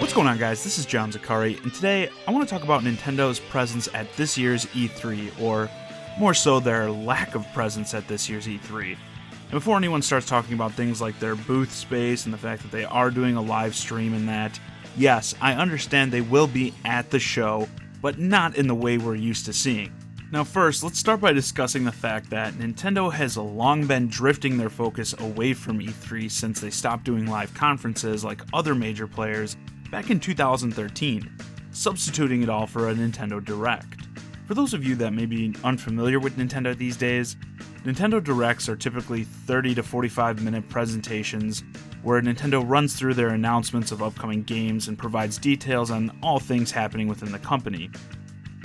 What's going on, guys? This is John Zakari, and today I want to talk about Nintendo's presence at this year's E3, or more so their lack of presence at this year's E3. And before anyone starts talking about things like their booth space and the fact that they are doing a live stream and that, yes, I understand they will be at the show, but not in the way we're used to seeing. Now first, let's start by discussing the fact that Nintendo has long been drifting their focus away from E3 since they stopped doing live conferences like other major players back in 2013, substituting it all for a Nintendo Direct. For those of you that may be unfamiliar with Nintendo these days, Nintendo Directs are typically 30 to 45 minute presentations where Nintendo runs through their announcements of upcoming games and provides details on all things happening within the company.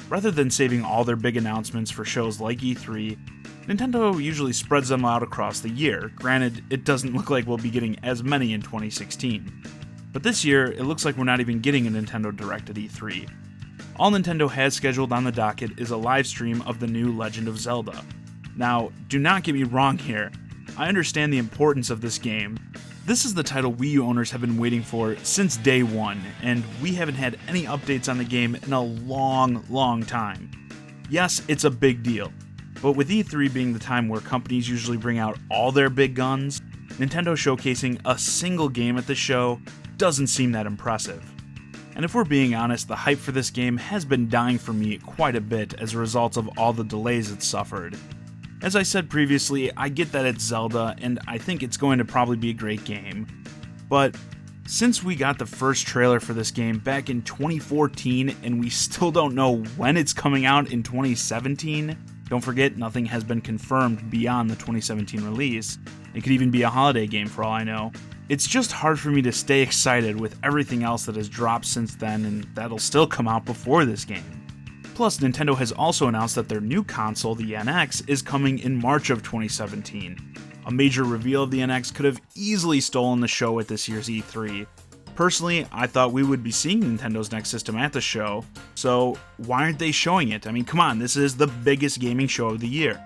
Rather than saving all their big announcements for shows like E3, Nintendo usually spreads them out across the year. Granted, it doesn't look like we'll be getting as many in 2016. But this year, it looks like we're not even getting a Nintendo Direct at E3. All Nintendo has scheduled on the docket is a live stream of the new Legend of Zelda. Now, do not get me wrong here. I understand the importance of this game. This is the title Wii U owners have been waiting for since day one, and we haven't had any updates on the game in a long time. Yes, it's a big deal, but with E3 being the time where companies usually bring out all their big guns, Nintendo showcasing a single game at the show doesn't seem that impressive. And if we're being honest, the hype for this game has been dying for me quite a bit as a result of all the delays it's suffered. As I said previously, I get that it's Zelda, and I think it's going to probably be a great game. But since we got the first trailer for this game back in 2014, and we still don't know when it's coming out in 2017, don't forget, nothing has been confirmed beyond the 2017 release. It could even be a holiday game for all I know. It's just hard for me to stay excited with everything else that has dropped since then, and that'll still come out before this game. Plus, Nintendo has also announced that their new console, the NX, is coming in March of 2017. A major reveal of the NX could have easily stolen the show at this year's E3. Personally, I thought we would be seeing Nintendo's next system at the show, so why aren't they showing it? I mean, come on, this is the biggest gaming show of the year.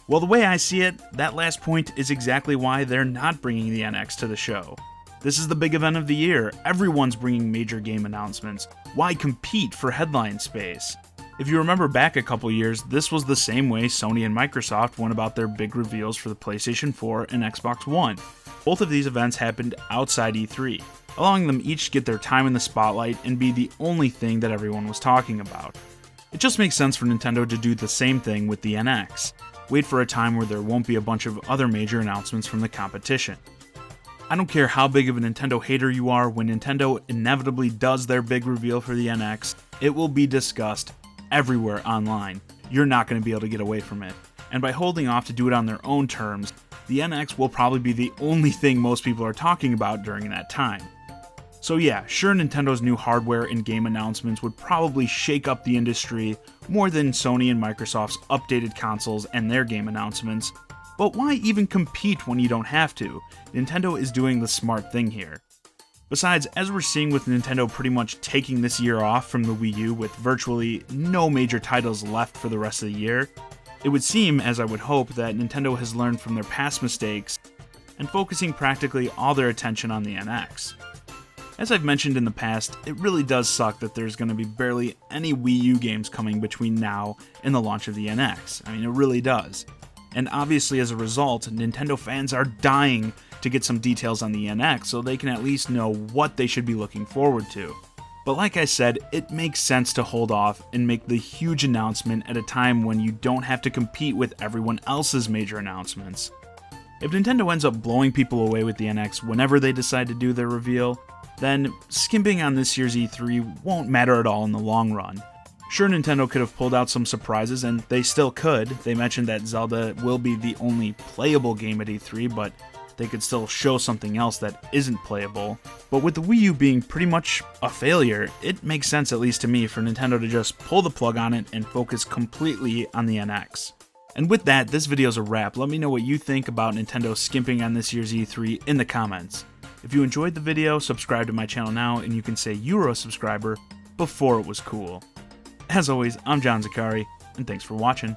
Well, the way I see it, that last point is exactly why they're not bringing the NX to the show. This is the big event of the year. Everyone's bringing major game announcements. Why compete for headline space? If you remember back a couple years, this was the same way Sony and Microsoft went about their big reveals for the PlayStation 4 and Xbox One. Both of these events happened outside E3, allowing them each to get their time in the spotlight and be the only thing that everyone was talking about. It just makes sense for Nintendo to do the same thing with the NX. Wait for a time where there won't be a bunch of other major announcements from the competition. I don't care how big of a Nintendo hater you are, when Nintendo inevitably does their big reveal for the NX, it will be discussed everywhere online. You're not going to be able to get away from it. And by holding off to do it on their own terms, the NX will probably be the only thing most people are talking about during that time. So yeah, sure, Nintendo's new hardware and game announcements would probably shake up the industry more than Sony and Microsoft's updated consoles and their game announcements, but why even compete when you don't have to? Nintendo is doing the smart thing here. Besides, as we're seeing with Nintendo pretty much taking this year off from the Wii U with virtually no major titles left for the rest of the year, it would seem, as I would hope, that Nintendo has learned from their past mistakes and focusing practically all their attention on the NX. As I've mentioned in the past, it really does suck that there's going to be barely any Wii U games coming between now and the launch of the NX. I mean, it really does. And obviously as a result, Nintendo fans are dying to get some details on the NX so they can at least know what they should be looking forward to. But like I said, it makes sense to hold off and make the huge announcement at a time when you don't have to compete with everyone else's major announcements. If Nintendo ends up blowing people away with the NX whenever they decide to do their reveal, then skimping on this year's E3 won't matter at all in the long run. Sure, Nintendo could have pulled out some surprises, and they still could. They mentioned that Zelda will be the only playable game at E3, but they could still show something else that isn't playable. But with the Wii U being pretty much a failure, it makes sense, at least to me, for Nintendo to just pull the plug on it and focus completely on the NX. And with that, this video's a wrap. Let me know what you think about Nintendo skimping on this year's E3 in the comments. If you enjoyed the video, subscribe to my channel now, and you can say you were a subscriber before it was cool. As always, I'm John Zakari, and thanks for watching.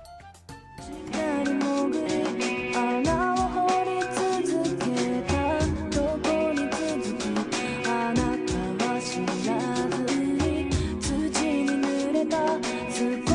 to